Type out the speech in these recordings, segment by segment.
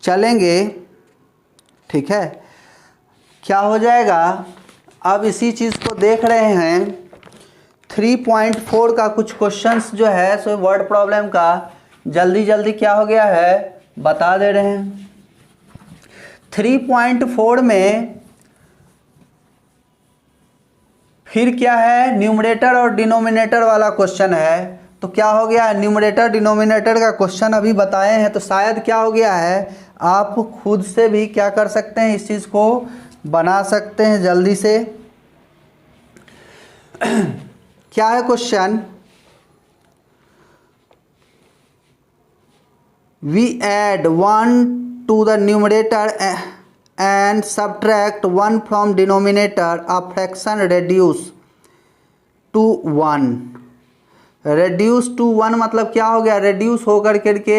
चलेंगे, ठीक है। क्या हो जाएगा, अब इसी चीज़ को देख रहे हैं 3.4 का कुछ क्वेश्चंस जो है सो वर्ड प्रॉब्लम का जल्दी जल्दी क्या हो गया है बता दे रहे हैं। 3.4 में फिर क्या है, न्यूमरेटर और डिनोमिनेटर वाला क्वेश्चन है। तो क्या हो गया, न्यूमरेटर डिनोमिनेटर का क्वेश्चन अभी बताए हैं, तो शायद क्या हो गया है, आप खुद से भी क्या कर सकते हैं, इस चीज़ को बना सकते हैं जल्दी से। क्या है question, we add 1 to the numerator and subtract 1 from denominator, a fraction reduce to 1। reduce to 1 मतलब क्या हो गया, reduce होकर करके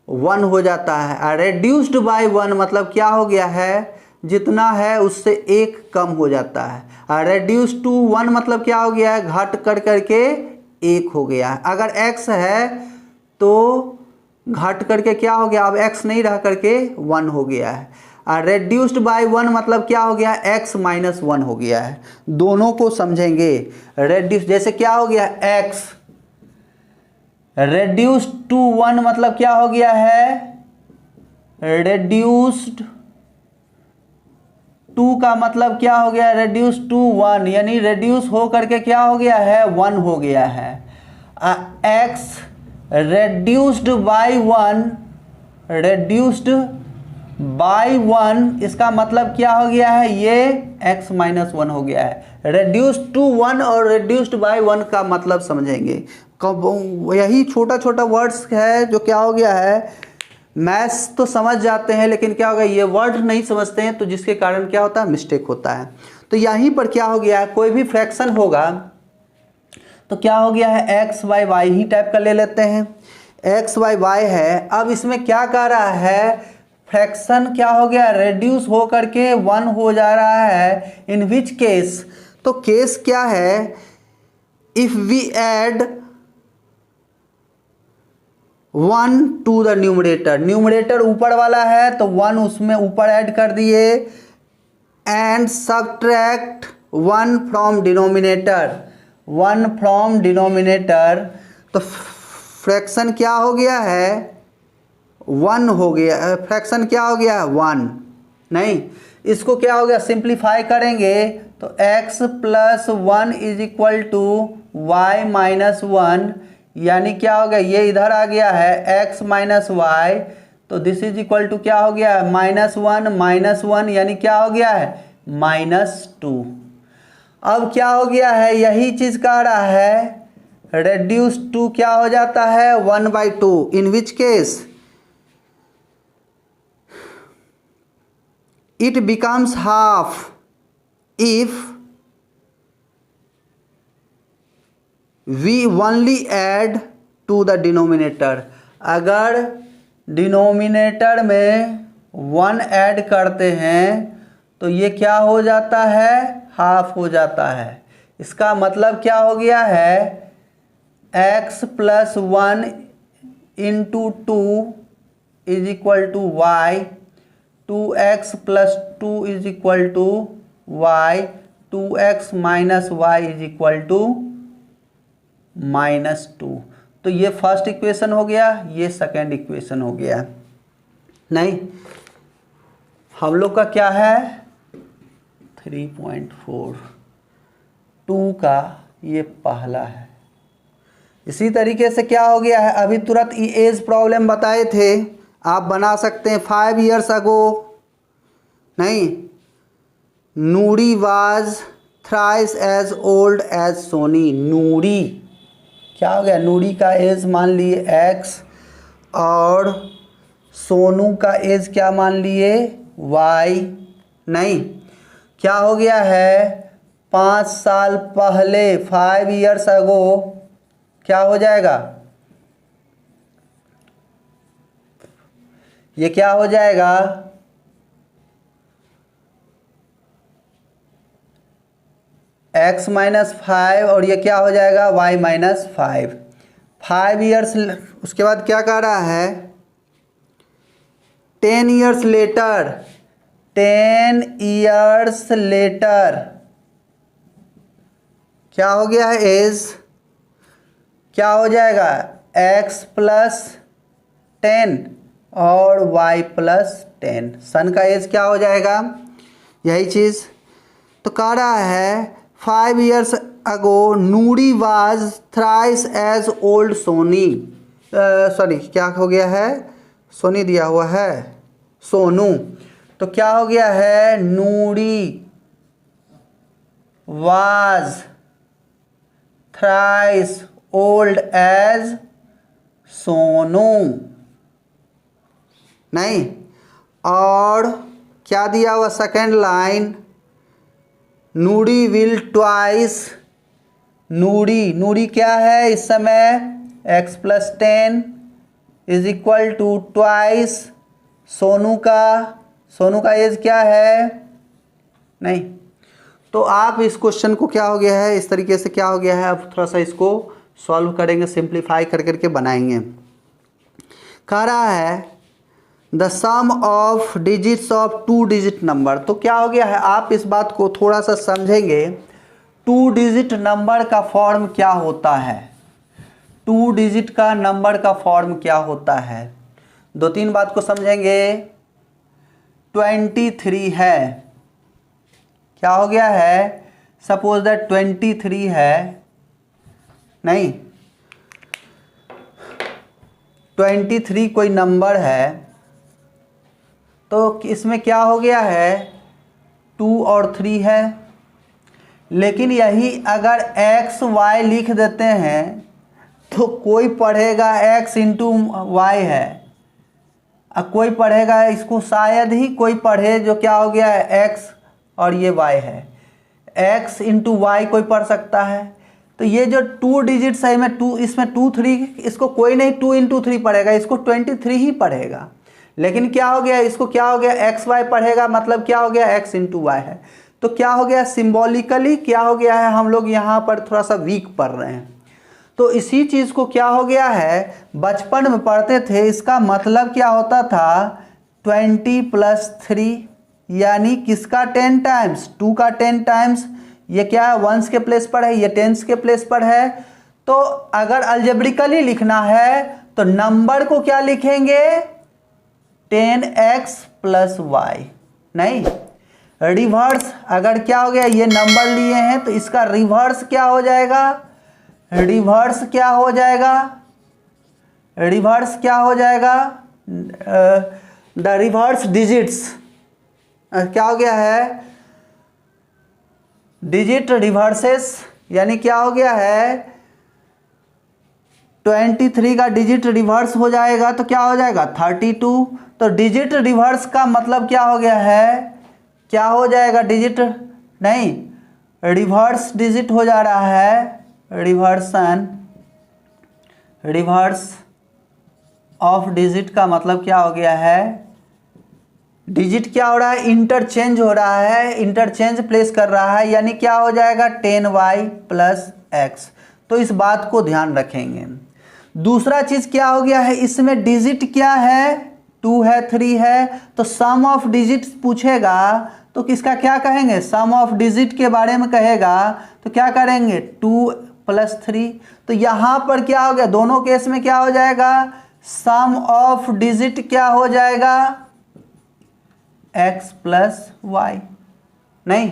1 हो जाता है। reduced by 1 मतलब क्या हो गया है, जितना है उससे 1 कम हो जाता है। reduce to 1 मतलब क्या हो गया है, घट कर करके 1 हो गया है। अगर x है तो घट करके क्या हो गया, अब x नहीं रह करके 1 हो गया है। रेड्यूस्ड बाय 1 मतलब क्या हो गया, x माइनस 1 हो गया है। दोनों को समझेंगे। रेड्यूस जैसे क्या हो गया, x रेड्यूस्ड टू 1 मतलब क्या हो गया है, रेड्यूस्ड टू का मतलब क्या हो गया, रेड्यूस टू 1, यानी रेड्यूस हो करके क्या हो गया है, 1 हो गया है। x reduced by 1, reduced by 1 इसका मतलब क्या हो गया है, ये x माइनस 1 हो गया है। रेड्यूस्ड टू 1 और रेड्यूस्ड बाय 1 का मतलब समझेंगे। यही छोटा छोटा वर्ड्स है जो क्या हो गया है, मैथ्स तो समझ जाते हैं लेकिन क्या होगा, ये वर्ड नहीं समझते हैं, तो जिसके कारण क्या होता है, मिस्टेक होता है। तो यहीं पर क्या हो गया है, कोई भी फ्रैक्शन होगा तो क्या हो गया है, x by why he type का ले लेते हैं। एक्स बाई वाई है। अब इसमें क्या कह रहा है, फ्रैक्शन क्या हो गया, रेड्यूस हो करके 1 हो जा रहा है। इन विच केस, तो केस क्या है, if we add 1 to the numerator, numerator ऊपर वाला है तो 1 उसमें ऊपर ऐड कर दिए, and subtract 1 from denominator, 1 from denominator, तो फ्रैक्शन क्या हो गया है, 1 हो गया। फ्रैक्शन क्या हो गया, 1 नहीं, इसको क्या हो गया, सिंप्लीफाई करेंगे तो x plus 1 is equal to y minus 1, यानी क्या हो गया, ये इधर आ गया है x माइनस वाई, तो दिस इज इक्वल टू क्या हो गया, माइनस वन, यानी क्या हो गया है, -2। अब क्या हो गया है, यही चीज कह रहा है, रेड्यूस टू क्या हो जाता है, 1/2, in which case it becomes half if we only add to the denominator, अगर डिनोमिनेटर में 1 ऐड करते हैं तो ये क्या हो जाता है, हाफ हो जाता है। इसका मतलब क्या हो गया है, x plus 1 into 2 is equal to y, 2x plus 2 is equal to y, 2x minus y is equal to -2। तो ये फर्स्ट इक्वेशन हो गया, ये सेकेंड इक्वेशन हो गया। नहीं, हम लोग का क्या है 3.4, 2 का ये पहला है। इसी तरीके से क्या हो गया है, अभी तुरंत एज प्रॉब्लम बताए थे, आप बना सकते हैं 5 years अगो। नहीं, Noori was thrice as old as Soni, Noori क्या हो गया, नूरी का एज मान लिए x और सोनू का एज क्या मान लिए y। नहीं, क्या हो गया है, 5 साल पहले 5 years अगो क्या हो जाएगा, ये क्या हो जाएगा, x माइनस 5 और ये क्या हो जाएगा y माइनस 5 years। उसके बाद क्या कह रहा है, 10 years later, 10 years later क्या हो गया है एज, क्या हो जाएगा x प्लस 10 और y प्लस 10, सन का एज क्या हो जाएगा, यही चीज़ तो कह रहा है 5 years ago Noori was thrice as old Soni, sorry क्या हो गया है, सोनी दिया हुआ है, सोनू, तो क्या हो गया है Noori was thrice old as Sonu, नहीं, और क्या दिया हुआ second line, Noori will twice, Noori, Noori क्या है इस समय x plus 10 is equal to twice Sonu का एज क्या है, नहीं, तो आप इस क्वेश्चन को क्या हो गया है, इस तरीके से क्या हो गया है, अब थोड़ा सा इसको सॉल्व करेंगे, सिंप्लीफाई कर करके बनाएंगे। कह रहा है the sum of digits of 2 digit number, तो क्या हो गया है, आप इस बात को थोड़ा सा समझेंगे, 2 डिजिट नंबर का फॉर्म क्या होता है, 2 डिजिट का नंबर का फॉर्म क्या होता है, 2-3 बात को समझेंगे। 23 है, क्या हो गया है, सपोज दैट 23 है, नहीं 23 कोई नंबर है, तो इसमें क्या हो गया है 2 और 3 है, लेकिन यही अगर x y लिख देते हैं तो कोई पढ़ेगा x इंटू वाई है, कोई पढ़ेगा इसको, शायद ही कोई पढ़े जो क्या हो गया है x और ये y है, x इंटू वाई कोई पढ़ सकता है, तो ये जो 2 डिजिट्स है में 2, इसमें 2 3, इसको कोई नहीं 2 इंटू 3 पढ़ेगा, इसको 23 ही पढ़ेगा, लेकिन क्या हो गया, इसको क्या हो गया एक्स वाई पढ़ेगा, मतलब क्या हो गया x इंटू वाई है, तो क्या हो गया सिंबॉलिकली क्या हो गया है, हम लोग यहाँ पर थोड़ा सा वीक पढ़ रहे हैं, तो इसी चीज़ को क्या हो गया है, बचपन में पढ़ते थे, इसका मतलब क्या होता था 20 प्लस 3 यानी किसका 10 टाइम्स, 2 का 10 टाइम्स, ये क्या है वंस के प्लेस पर है, ये टेंस के प्लेस पर है, तो अगर अलजेब्रिकली लिखना है तो नंबर को क्या लिखेंगे 10x प्लस वाई, नहीं रिवर्स, अगर क्या हो गया ये नंबर लिए हैं तो इसका रिवर्स क्या हो जाएगा, रिवर्स क्या हो जाएगा, रिवर्स क्या हो जाएगा, द रिवर्स डिजिट्स क्या हो गया है, डिजिट रिवर्सेस, यानी क्या हो गया है 23 का डिजिट रिवर्स हो जाएगा तो क्या हो जाएगा 32, तो डिजिट रिवर्स का मतलब क्या हो गया है, क्या हो जाएगा डिजिट, नहीं रिवर्स डिजिट हो जा रहा है, रिवर्सन, रिवर्स ऑफ डिजिट का मतलब क्या हो गया है, डिजिट क्या हो रहा है इंटरचेंज हो रहा है, इंटरचेंज प्लेस कर रहा है, यानी क्या हो जाएगा 10y प्लस x, तो इस बात को ध्यान रखेंगे। दूसरा चीज क्या हो गया है, इसमें डिजिट क्या है 2 है 3 है, तो सम ऑफ डिजिट पूछेगा तो किसका क्या कहेंगे, सम ऑफ डिजिट के बारे में कहेगा तो क्या करेंगे 2 प्लस 3, तो यहाँ पर क्या हो गया, दोनों केस में क्या हो जाएगा, सम ऑफ डिजिट क्या हो जाएगा x प्लस वाई, नहीं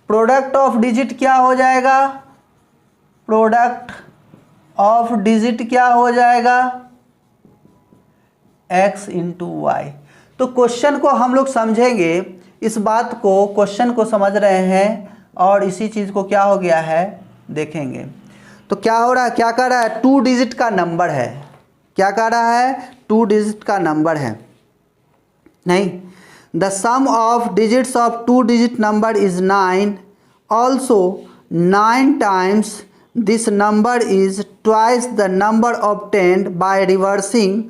प्रोडक्ट ऑफ डिजिट क्या हो जाएगा, प्रोडक्ट ऑफ डिजिट क्या हो जाएगा x इंटू वाई। तो क्वेश्चन को हम लोग समझेंगे, इस बात को क्वेश्चन को समझ रहे हैं और इसी चीज़ को क्या हो गया है देखेंगे। तो क्या हो रहा है, क्या कर रहा है 2 डिजिट का नंबर है, क्या कर रहा है 2 डिजिट का नंबर है, नहीं the sum of digits of 2 digit number is 9, also 9 times this number is twice the number obtained by reversing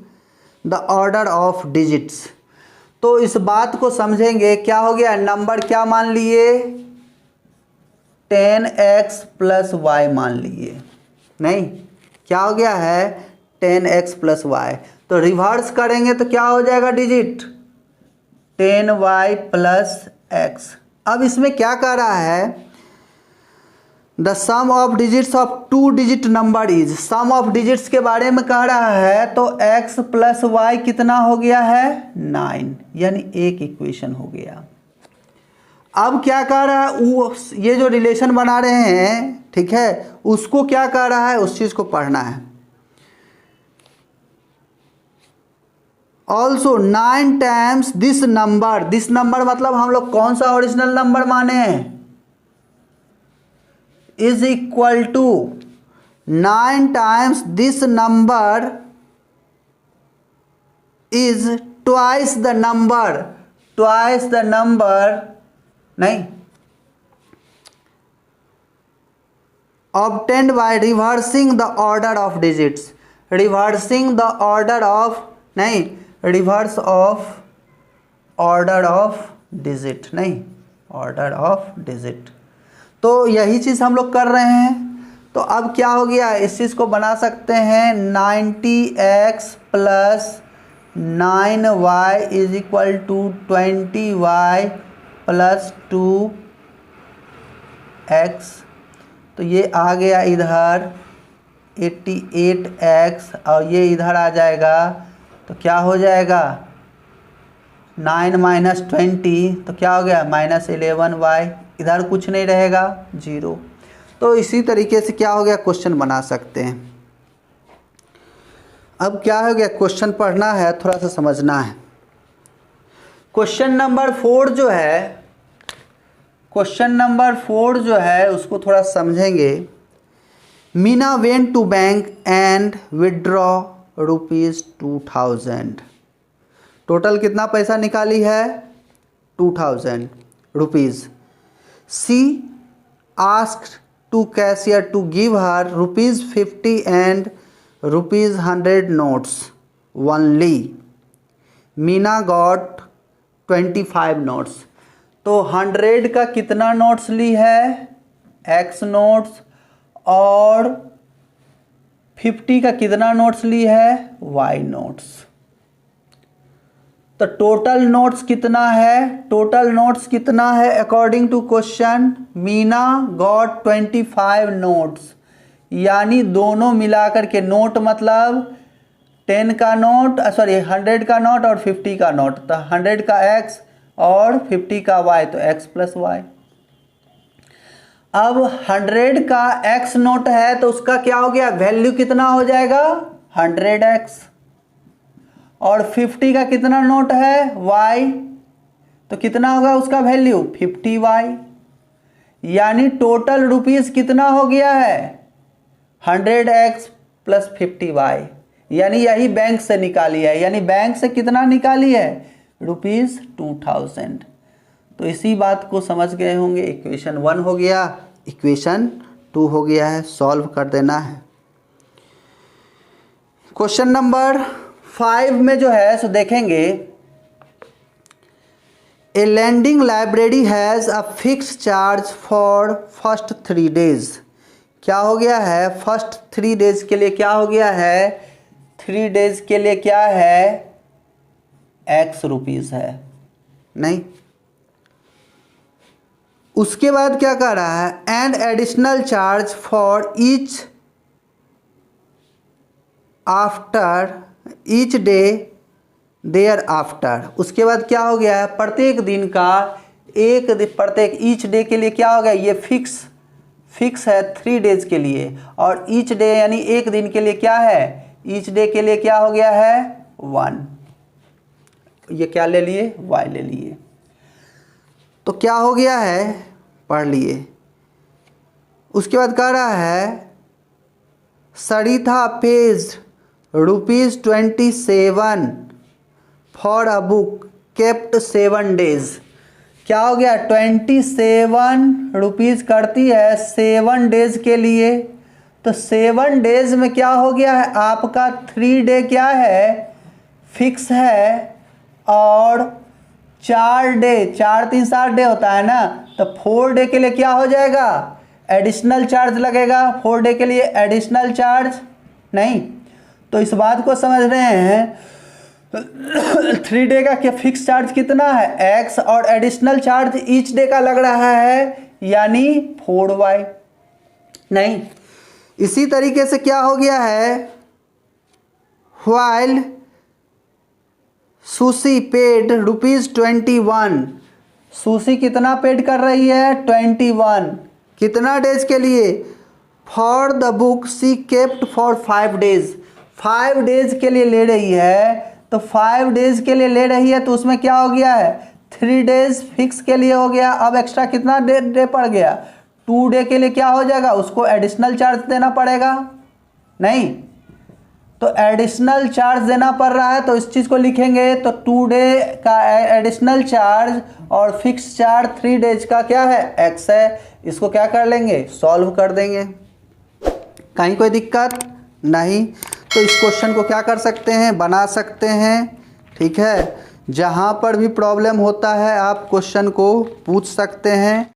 the order of digits. तो इस बात को समझेंगे, क्या हो गया नंबर क्या मान लिए 10x प्लस वाई मान लिए, नहीं क्या हो गया है 10x प्लस वाई, तो रिवर्स करेंगे तो क्या हो जाएगा डिजिट 10y प्लस x। अब इसमें क्या कह रहा है, the sum of digits of 2 digit number is, sum of digits के बारे में कह रहा है, तो x प्लस वाई कितना हो गया है 9, यानी एक इक्वेशन हो गया। अब क्या कह रहा है, वो ये जो रिलेशन बना रहे हैं, ठीक है, उसको क्या कह रहा है, उस चीज को पढ़ना है। ऑल्सो 9 टाइम्स दिस नंबर मतलब हम लोग कौन सा ओरिजिनल नंबर माने हैं, is equal to 9 times this number is twice the number नहीं, obtained by reversing the order of digits, reversing the order of नहीं, reverse of order of digit नहीं, order of digit। तो यही चीज़ हम लोग कर रहे हैं। तो अब क्या हो गया, इस चीज़ को बना सकते हैं 90x plus 9y is equal to 20y plus 2x। तो ये आ गया इधर 88x और ये इधर आ जाएगा, तो क्या हो जाएगा 9 माइनस 20, तो क्या हो गया -11y, इधर कुछ नहीं रहेगा 0। तो इसी तरीके से क्या हो गया, क्वेश्चन बना सकते हैं। अब क्या हो गया, क्वेश्चन पढ़ना है, थोड़ा सा समझना है। क्वेश्चन नंबर 4 जो है उसको थोड़ा समझेंगे। Meena went to bank and withdraw ₹2000। Total कितना पैसा निकाली है, 2000 rupees. She asked to cashier to give her ₹50 and ₹100 notes only. Meena got 25 notes. तो 100 का कितना नोट्स ली है, x नोट्स, और 50 का कितना नोट्स ली है, y नोट्स। तो टोटल नोट्स कितना है, according to question Meena got 25 notes, यानी दोनों मिलाकर के नोट मतलब 100 का नोट और 50 का नोट, तो 100 का x और 50 का y, तो x प्लस वाई। अब 100 का x नोट है तो उसका क्या हो गया, वैल्यू कितना हो जाएगा 100x, और 50 का कितना नोट है y, तो कितना होगा उसका वैल्यू 50y, यानी टोटल रुपीस कितना हो गया है 100x प्लस 50y, यानी यही बैंक से निकाली है, यानी बैंक से कितना निकाली है ₹2000। तो इसी बात को समझ गए होंगे। इक्वेशन 1 हो गया, इक्वेशन 2 हो गया है, सॉल्व कर देना है। क्वेश्चन नंबर 5 में जो है सो देखेंगे, a landing library has a fix charge for first 3 days. क्या हो गया है, फर्स्ट 3 डेज के लिए क्या हो गया है, 3 डेज के लिए क्या है x रुपीज़ है नहीं। उसके बाद क्या कह रहा है, and additional charge for each day thereafter. उसके बाद क्या हो गया है, प्रत्येक दिन का प्रत्येक ईच डे के लिए क्या हो गया, ये फिक्स है 3 डेज के लिए, और ईच डे यानी एक दिन के लिए क्या है, ईच डे के लिए क्या हो गया है 1। ये क्या ले लिए, y ले लिए, तो क्या हो गया है, पढ़ लिए। उसके बाद कह रहा है, Sarita pays ₹27 for a book kept 7 days. क्या हो गया, 27 रुपीज़ करती है 7 डेज के लिए, तो 7 डेज में क्या हो गया है, आपका 3 डे क्या है फिक्स है, और 4 डे, 4 3 7 डे होता है ना, तो 4 डे के लिए क्या हो जाएगा, एडिशनल चार्ज लगेगा, 4 डे के लिए एडिशनल चार्ज नहीं। तो इस बात को समझ रहे हैं, 3 डे का क्या फिक्स चार्ज कितना है x और एडिशनल चार्ज ईच डे का लग रहा है यानी 4y। नहीं, इसी तरीके से क्या हो गया है, while सुशी पेड ₹21, सुशी कितना पेड कर रही है 21, कितना डेज के लिए, for the book she kept for 5 days, 5 days के लिए ले रही है। तो 5 डेज के लिए ले रही है तो उसमें क्या हो गया है 3 डेज फिक्स के लिए हो गया। अब एक्स्ट्रा कितना डे पड़ गया 2 डे के लिए क्या हो जाएगा, उसको एडिशनल चार्ज देना पड़ेगा। नहीं, तो एडिशनल चार्ज देना पड़ रहा है तो इस चीज़ को लिखेंगे तो 2 डे का एडिशनल चार्ज और फिक्स चार्ज 3 डेज का क्या है x है। इसको क्या कर लेंगे, सॉल्व कर देंगे। कहीं कोई दिक्कत नहीं। तो इस क्वेश्चन को क्या कर सकते हैं, बना सकते हैं। ठीक है, जहाँ पर भी प्रॉब्लम होता है आप क्वेश्चन को पूछ सकते हैं।